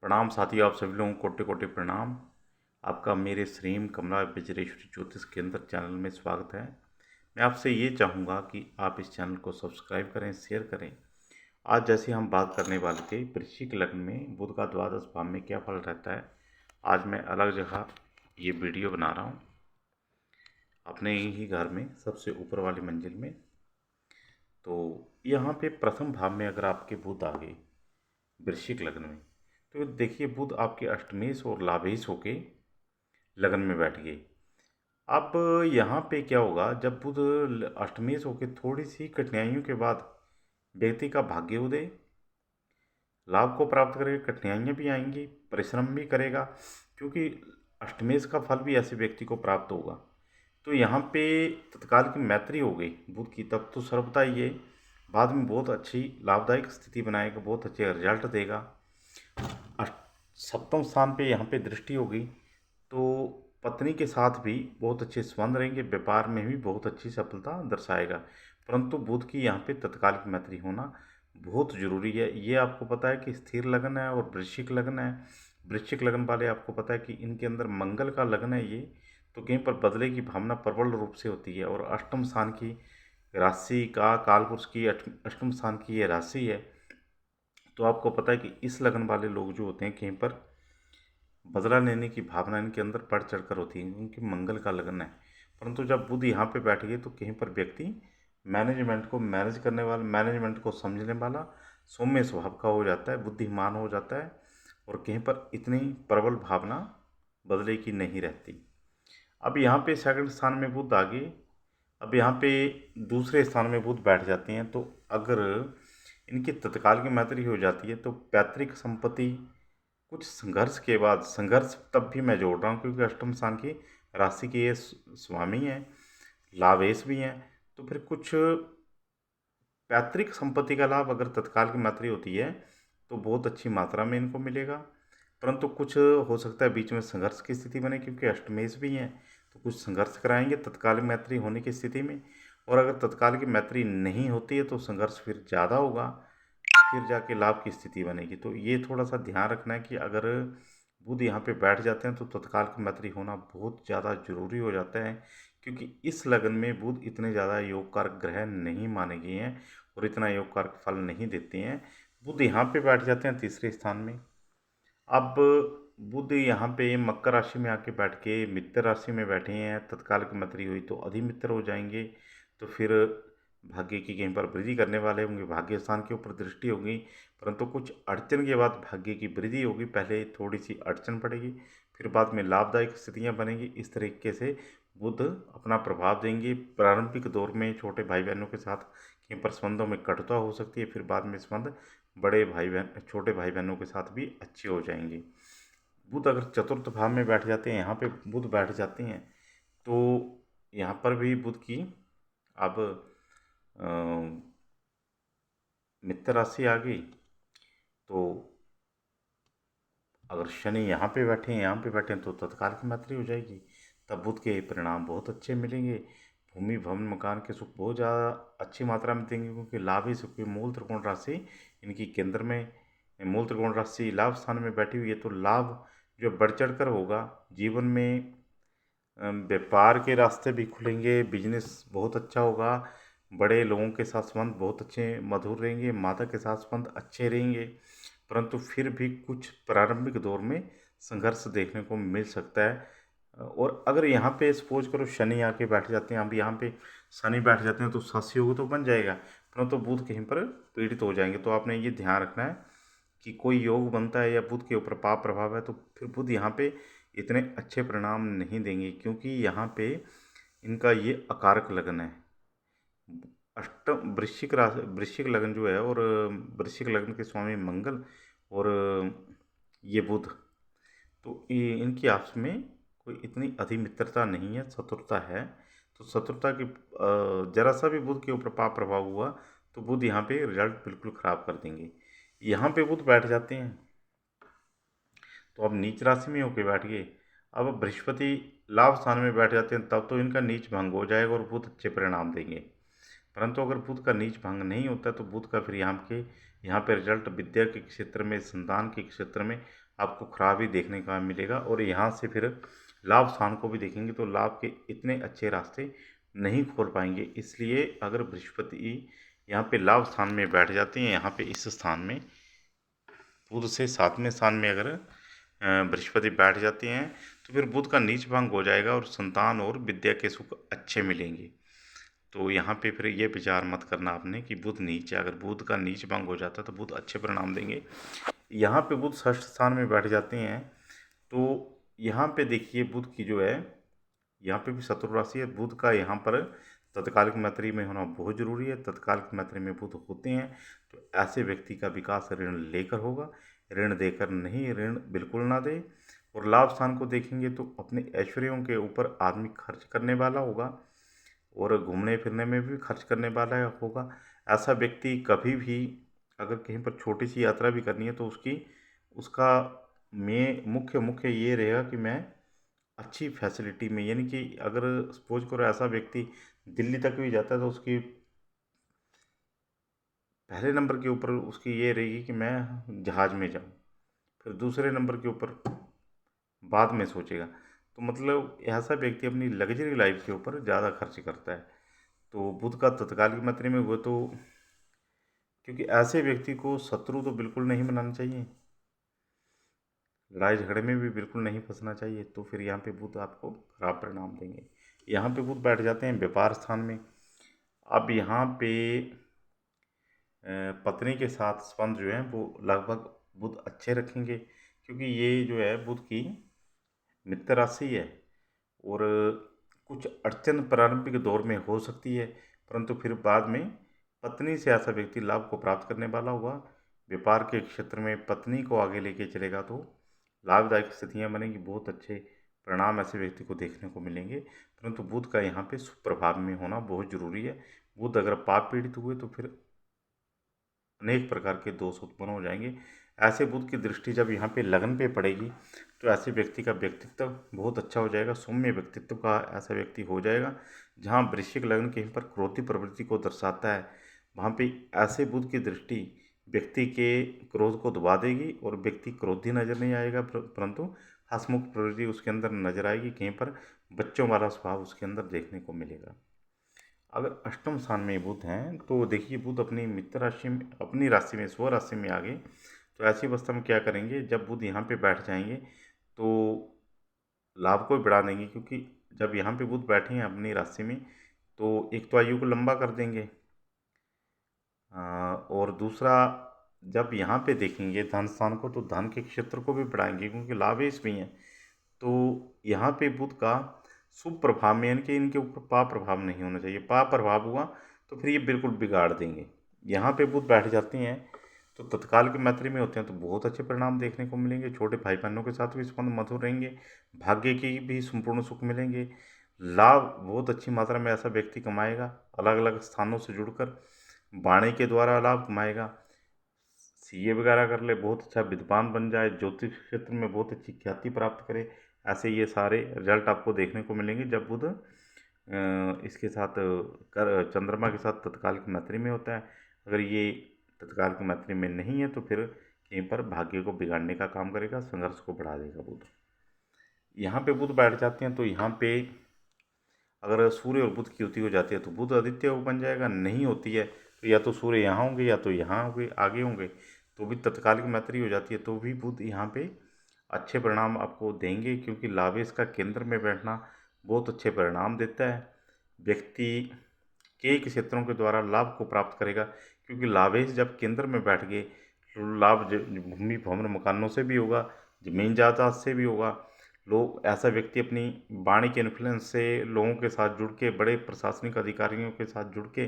प्रणाम साथियों, आप सभी लोगों को कोटि कोटि प्रणाम। आपका मेरे श्रीम कमला वज्रेश्वरी ज्योतिष केंद्र चैनल में स्वागत है। मैं आपसे ये चाहूँगा कि आप इस चैनल को सब्सक्राइब करें, शेयर करें। आज जैसे हम बात करने वाले थे वृश्चिक लग्न में बुध का द्वादश भाव में क्या फल रहता है, आज मैं अलग जगह ये वीडियो बना रहा हूँ, अपने ही घर में सबसे ऊपर वाली मंजिल में। तो यहाँ पे प्रथम भाव में अगर आपके बुध आ गए वृश्चिक लग्न में, तो देखिए बुध आपके अष्टमेश और लाभेश होके लगन में बैठ गए। अब यहाँ पे क्या होगा, जब बुध अष्टमेश होके थोड़ी सी कठिनाइयों के बाद व्यक्ति का भाग्योदय लाभ को प्राप्त करेगा। कठिनाइयाँ भी आएंगी, परिश्रम भी करेगा, क्योंकि अष्टमेश का फल भी ऐसे व्यक्ति को प्राप्त होगा। तो यहाँ पे तत्काल की मैत्री हो गई बुध की, तब तो सर्वथा ये बाद में बहुत अच्छी लाभदायक स्थिति बनाएगा, बहुत अच्छे रिजल्ट देगा। सप्तम स्थान पे यहाँ पे दृष्टि होगी, तो पत्नी के साथ भी बहुत अच्छे संबंध रहेंगे, व्यापार में भी बहुत अच्छी सफलता दर्शाएगा। परंतु बुध की यहाँ पे तत्कालिक मैत्री होना बहुत जरूरी है। ये आपको पता है कि स्थिर लगन है और वृश्चिक लगन है। वृश्चिक लगन वाले आपको पता है कि इनके अंदर मंगल का लगन है ये, तो कहीं पर बदले की भावना प्रबल रूप से होती है। और अष्टम स्थान की राशि का कालपुरुष की अष्टम स्थान की ये राशि है, तो आपको पता है कि इस लगन वाले लोग जो होते हैं कहीं पर बदला लेने की भावना इनके अंदर बढ़ चढ़कर होती है, क्योंकि मंगल का लगन है। परंतु जब बुध यहाँ पे बैठ गए तो कहीं पर व्यक्ति मैनेजमेंट को मैनेज करने वाला, मैनेजमेंट को समझने वाला, सौम्य स्वभाव का हो जाता है, बुद्धिमान हो जाता है, और कहीं पर इतनी प्रबल भावना बदले की नहीं रहती। अब यहाँ पे सेकंड स्थान में बुध आ गए। अब यहाँ पे दूसरे स्थान में बुध बैठ जाते हैं, तो अगर इनकी तत्काल की मैत्री हो जाती है तो पैतृक संपत्ति कुछ संघर्ष के बाद, संघर्ष तब भी मैं जोड़ रहा हूँ क्योंकि अष्टम स्थान की राशि के ये स्वामी हैं, लाभेश भी हैं, तो फिर कुछ पैतृक संपत्ति का लाभ अगर तत्काल की मैत्री होती है तो बहुत अच्छी मात्रा में इनको मिलेगा। परंतु कुछ हो सकता है बीच में संघर्ष की स्थिति बने, क्योंकि अष्टमेश भी हैं, तो कुछ संघर्ष कराएंगे तत्काल मैत्री होने की स्थिति में। और अगर तत्काल की मैत्री नहीं होती है तो संघर्ष फिर ज़्यादा होगा, फिर जाके लाभ की स्थिति बनेगी। तो ये थोड़ा सा ध्यान रखना है कि अगर बुध यहाँ पे बैठ जाते हैं तो तत्काल की मैत्री होना बहुत ज़्यादा जरूरी हो जाता है, क्योंकि इस लगन में बुध इतने ज़्यादा योग कारक ग्रह नहीं माने गए हैं और इतना योग कारक फल नहीं देते हैं। बुध यहाँ पे बैठ जाते हैं तीसरे स्थान में। अब बुध यहाँ पे मकर राशि में आके बैठ के मित्र राशि में बैठे हैं, तत्काल की मैत्री हुई तो अधिमित्र हो जाएंगे, तो फिर भाग्य की कहीं पर वृद्धि करने वाले होंगे, भाग्य स्थान के ऊपर दृष्टि होगी। परंतु कुछ अड़चन के बाद भाग्य की वृद्धि होगी, पहले थोड़ी सी अड़चन पड़ेगी, फिर बाद में लाभदायक स्थितियाँ बनेंगी। इस तरीके से बुध अपना प्रभाव देंगे। प्रारंभिक दौर में छोटे भाई बहनों के साथ कहीं पर संबंधों में कटुता हो सकती है, फिर बाद में संबंध बड़े भाई बहन, छोटे भाई बहनों के साथ भी अच्छे हो जाएंगे। बुध अगर चतुर्थ भाव में बैठ जाते हैं, यहाँ पे बुध बैठ जाते हैं, तो यहाँ पर भी बुध की अब मित्र राशि आ गई। तो अगर शनि यहाँ पे बैठे हैं, यहाँ पे बैठे हैं, तो तत्काल की मैत्री हो जाएगी, तब बुध के परिणाम बहुत अच्छे मिलेंगे। भूमि भवन मकान के सुख बहुत ज़्यादा अच्छी मात्रा में देंगे, क्योंकि लाभ ही सुख की मूल त्रिकोण राशि इनकी केंद्र में, मूल त्रिकोण राशि लाभ स्थान में बैठी हुई है, तो लाभ जो बढ़ चढ़ कर होगा जीवन में। व्यापार के रास्ते भी खुलेंगे, बिजनेस बहुत अच्छा होगा, बड़े लोगों के साथ संबंध बहुत अच्छे मधुर रहेंगे, माता के साथ संबंध अच्छे रहेंगे। परंतु फिर भी कुछ प्रारंभिक दौर में संघर्ष देखने को मिल सकता है। और अगर यहाँ पे सपोज करो शनि आके बैठ जाते हैं, अब यहाँ पे शनि बैठ जाते हैं तो सत्सयोग तो बन जाएगा, परंतु बुध कहीं पर पीड़ित हो जाएंगे। तो आपने ये ध्यान रखना है कि कोई योग बनता है या बुध के ऊपर पाप प्रभाव है, तो फिर बुध यहाँ पे इतने अच्छे परिणाम नहीं देंगे, क्योंकि यहाँ पे इनका ये अकारक लगन है। अष्टम वृश्चिक राशि, वृश्चिक लगन जो है, और वृश्चिक लगन के स्वामी मंगल और ये बुध, तो ये इनकी आपस में कोई इतनी अधिमित्रता नहीं है, शत्रुता है। तो शत्रुता की जरा सा भी बुध के ऊपर पाप प्रभाव हुआ तो बुध यहाँ पे रिजल्ट बिल्कुल ख़राब कर देंगे। यहाँ पे बुध बैठ जाते हैं तो अब नीच राशि में होके बैठ गए। अब बृहस्पति लाभ स्थान में बैठ जाते हैं, तब तो इनका नीच भंग हो जाएगा और बुध अच्छे परिणाम देंगे। परंतु अगर बुध का नीच भंग नहीं होता तो बुध का फिर यहाँ पे रिजल्ट विद्या के क्षेत्र में, संतान के क्षेत्र में आपको खराब ही देखने का मिलेगा। और यहाँ से फिर लाभ स्थान को भी देखेंगे तो लाभ के इतने अच्छे रास्ते नहीं खोल पाएंगे। इसलिए अगर बृहस्पति यहाँ पे लाभ स्थान में बैठ जाते हैं, यहाँ पे इस स्थान में बुध से 7वें स्थान में अगर बृहस्पति बैठ जाते हैं तो फिर बुध का नीच भंग हो जाएगा और संतान और विद्या के सुख अच्छे मिलेंगे। तो यहाँ पे फिर ये विचार मत करना आपने कि बुध नीच है। अगर बुध का नीच भंग हो जाता है तो बुध अच्छे परिणाम देंगे। यहाँ पे बुध षष्ठ स्थान में बैठ जाते हैं तो यहाँ पे देखिए बुध की जो है, यहाँ पे भी शत्रु राशि है। बुध का यहाँ पर तत्कालिक मैत्री में होना बहुत जरूरी है। तत्कालिक मैत्री में बुध होते हैं तो ऐसे व्यक्ति का विकास ऋण लेकर होगा, ऋण देकर नहीं, ऋण बिल्कुल ना दे। और लाभ स्थान को देखेंगे तो अपने ऐश्वर्यों के ऊपर आदमी खर्च करने वाला होगा और घूमने फिरने में भी खर्च करने वाला होगा। ऐसा व्यक्ति कभी भी अगर कहीं पर छोटी सी यात्रा भी करनी है तो उसका में मुख्य मुख्य ये रहेगा कि मैं अच्छी फैसिलिटी में, यानी कि अगर सपोज करो ऐसा व्यक्ति दिल्ली तक भी जाता है तो उसकी पहले नंबर के ऊपर उसकी ये रहेगी कि मैं जहाज़ में जाऊं, फिर दूसरे नंबर के ऊपर बाद में सोचेगा। तो मतलब ऐसा व्यक्ति अपनी लग्जरी लाइफ के ऊपर ज़्यादा खर्च करता है। तो बुध का तत्कालिक मैत्री में हुए तो, क्योंकि ऐसे व्यक्ति को शत्रु तो बिल्कुल नहीं बनाना चाहिए, लड़ाई झगड़े में भी बिल्कुल नहीं फंसना चाहिए। तो फिर यहाँ पे बुध आपको खराब परिणाम देंगे। यहाँ पे बुध बैठ जाते हैं व्यापार स्थान में। अब यहाँ पे पत्नी के साथ संबंध जो है वो लगभग बुध अच्छे रखेंगे, क्योंकि ये जो है बुध की मित्र राशि है। और कुछ अड़चन प्रारंभिक दौर में हो सकती है, परंतु फिर बाद में पत्नी से ऐसा व्यक्ति लाभ को प्राप्त करने वाला हुआ। व्यापार के क्षेत्र में पत्नी को आगे लेके चलेगा तो लाभदायक स्थितियाँ बनेंगी, बहुत अच्छे परिणाम ऐसे व्यक्ति को देखने को मिलेंगे। परंतु बुध का यहाँ पे सुप्रभाव में होना बहुत जरूरी है। बुध अगर पाप पीड़ित हुए तो फिर अनेक प्रकार के दोष उत्पन्न हो जाएंगे। ऐसे बुध की दृष्टि जब यहाँ पे लगन पे पड़ेगी तो ऐसे व्यक्ति का व्यक्तित्व बहुत अच्छा हो जाएगा, सौम्य व्यक्तित्व का ऐसा व्यक्ति हो जाएगा। जहाँ वृश्चिक लग्न कहीं पर क्रोधी प्रवृत्ति को दर्शाता है, वहाँ पे ऐसे बुध की दृष्टि व्यक्ति के क्रोध को दबा देगी और व्यक्ति क्रोधी नजर नहीं आएगा, परंतु हंसमुख प्रवृत्ति उसके अंदर नजर आएगी। कहीं पर बच्चों वाला स्वभाव उसके अंदर देखने को मिलेगा। अगर अष्टम स्थान में बुध हैं तो देखिए बुध अपनी मित्र राशि में, अपनी राशि में, स्व राशि में आ गए। तो ऐसी अवस्था में क्या करेंगे, जब बुध यहाँ पे बैठ जाएंगे तो लाभ को बढ़ा देंगे, क्योंकि जब यहाँ पे बुध बैठे हैं अपनी राशि में तो एक तो आयु को लंबा कर देंगे, और दूसरा जब यहाँ पे देखेंगे धन स्थान को तो धन के क्षेत्र को भी बढ़ाएंगे, क्योंकि लाभेश भी हैं। तो यहाँ पे बुध का शुभ प्रभाव में, यानी कि इनके ऊपर पाप प्रभाव नहीं होना चाहिए। पाप प्रभाव हुआ तो फिर ये बिल्कुल बिगाड़ देंगे। यहाँ पे बुध बैठ जाते हैं तो तत्काल की मैत्री में होते हैं तो बहुत अच्छे परिणाम देखने को मिलेंगे। छोटे भाई बहनों के साथ भी संबंध मधुर रहेंगे, भाग्य की भी संपूर्ण सुख मिलेंगे, लाभ बहुत अच्छी मात्रा में ऐसा व्यक्ति कमाएगा। अलग अलग स्थानों से जुड़कर वाणी के द्वारा लाभ कमाएगा। सीए वगैरह कर ले, बहुत अच्छा विद्वान बन जाए, ज्योतिष क्षेत्र में बहुत अच्छी ख्याति प्राप्त करे, ऐसे ये सारे रिजल्ट आपको देखने को मिलेंगे जब बुध इसके साथ कर चंद्रमा के साथ तत्काल की मैत्री में होता है। अगर ये तत्काल की मैत्री में नहीं है तो फिर कहीं पर भाग्य को बिगाड़ने का काम करेगा, संघर्ष को बढ़ा देगा बुध। यहाँ पे बुध बैठ जाते हैं तो यहाँ पे अगर सूर्य और बुध की युति हो जाती है तो बुध आदित्य बन जाएगा। नहीं होती है तो या तो सूर्य यहाँ होंगे या तो यहाँ होंगे, आगे होंगे, तो भी तत्कालिक मैत्री हो जाती है तो भी बुध यहाँ पे अच्छे परिणाम आपको देंगे, क्योंकि लाभेश का केंद्र में बैठना बहुत अच्छे परिणाम देता है। व्यक्ति कई क्षेत्रों के द्वारा लाभ को प्राप्त करेगा, क्योंकि लाभेश जब केंद्र में बैठ गए तो लाभ भूमि भवन मकानों से भी होगा, जमीन जायदाद से भी होगा। लोग, ऐसा व्यक्ति अपनी वाणी के इन्फ्लुएंस से लोगों के साथ जुड़ के, बड़े प्रशासनिक अधिकारियों के साथ जुड़ के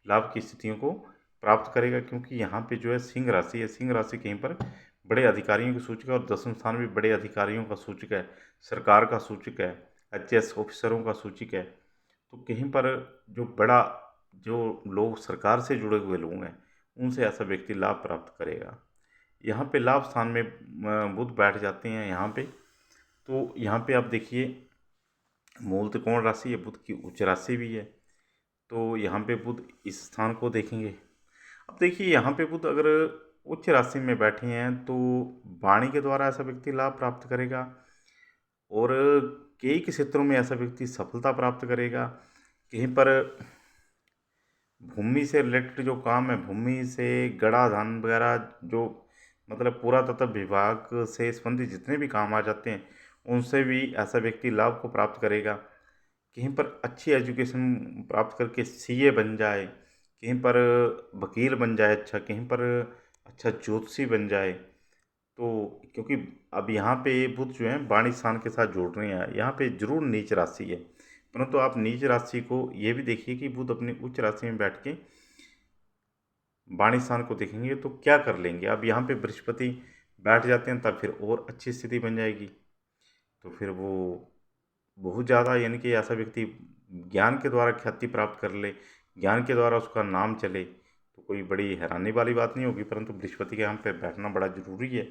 लाभ की स्थितियों को प्राप्त करेगा। क्योंकि यहाँ पे जो है सिंह राशि है, सिंह राशि कहीं पर बड़े अधिकारियों की सूचक है और दसम स्थान भी बड़े अधिकारियों का सूचक है, सरकार का सूचक है, एचएएस ऑफिसरों का सूचक है। तो कहीं पर जो लोग सरकार से जुड़े हुए लोग हैं उनसे ऐसा व्यक्ति लाभ प्राप्त करेगा। यहाँ पे लाभ स्थान में बुध बैठ जाते हैं यहाँ पे, तो यहाँ पे आप देखिए मूल त्रिकोण राशि है, बुध की उच्च राशि भी है। तो यहाँ पे बुध इस स्थान को देखेंगे। अब देखिए यहाँ पे बुध अगर उच्च राशि में बैठे हैं तो वाणी के द्वारा ऐसा व्यक्ति लाभ प्राप्त करेगा और कई क्षेत्रों में ऐसा व्यक्ति सफलता प्राप्त करेगा। कहीं पर भूमि से रिलेटेड जो काम है, भूमि से गड़ा धान वगैरह जो मतलब पुरातत्व विभाग से संबंधित जितने भी काम आ जाते हैं, उनसे भी ऐसा व्यक्ति लाभ को प्राप्त करेगा। कहीं पर अच्छी एजुकेशन प्राप्त करके सीए बन जाए, कहीं पर वकील बन जाए अच्छा, कहीं पर अच्छा ज्योतिषी बन जाए। तो क्योंकि अब यहाँ पे बुध जो है वाणी स्थान के साथ जोड़ रहे हैं, यहाँ पे जरूर नीच राशि है, परंतु आप नीच राशि को ये भी देखिए कि बुध अपनी उच्च राशि में बैठ के वाणी स्थान को देखेंगे तो क्या कर लेंगे। अब यहाँ पे बृहस्पति बैठ जाते हैं तब फिर और अच्छी स्थिति बन जाएगी। तो फिर वो बहुत ज़्यादा यानी कि ऐसा व्यक्ति ज्ञान के द्वारा ख्याति प्राप्त कर ले, ज्ञान के द्वारा उसका नाम चले, तो कोई बड़ी हैरानी वाली बात नहीं होगी। परंतु बृहस्पति के यहाँ पे बैठना बड़ा जरूरी है।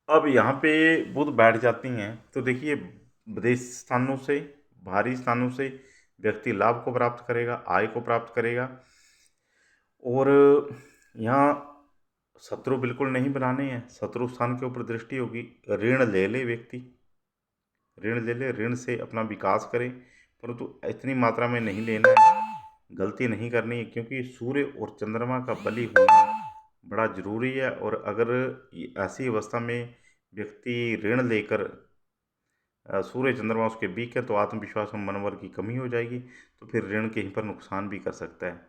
अब यहाँ पे बुध बैठ जाती हैं तो देखिए विदेश स्थानों से, बाहरी स्थानों से व्यक्ति लाभ को प्राप्त करेगा, आय को प्राप्त करेगा। और यहाँ शत्रु बिल्कुल नहीं बनाने हैं, शत्रु स्थान के ऊपर दृष्टि होगी। ऋण ले ले व्यक्ति, ऋण ले ले, ऋण से अपना विकास करे, परंतु इतनी मात्रा में नहीं लेना है, गलती नहीं करनी है, क्योंकि सूर्य और चंद्रमा का बली होना बड़ा जरूरी है। और अगर ऐसी अवस्था में व्यक्ति ऋण लेकर सूर्य चंद्रमा उसके वीक है तो आत्मविश्वास और मनोबल की कमी हो जाएगी, तो फिर ऋण कहीं पर नुकसान भी कर सकता है।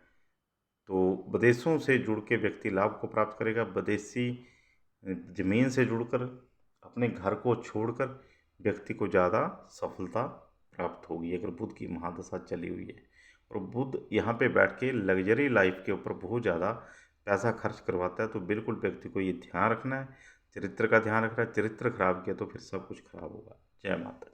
तो विदेशों से जुड़ के व्यक्ति लाभ को प्राप्त करेगा। विदेशी जमीन से जुड़कर अपने घर को छोड़कर व्यक्ति को ज़्यादा सफलता प्राप्त होगी अगर बुध की महादशा चली हुई है। और बुध यहाँ पे बैठ के लग्जरी लाइफ के ऊपर बहुत ज़्यादा पैसा खर्च करवाता है, तो बिल्कुल व्यक्ति को ये ध्यान रखना है, चरित्र का ध्यान रखना है। चरित्र खराब किया तो फिर सब कुछ खराब होगा। जय माता दी।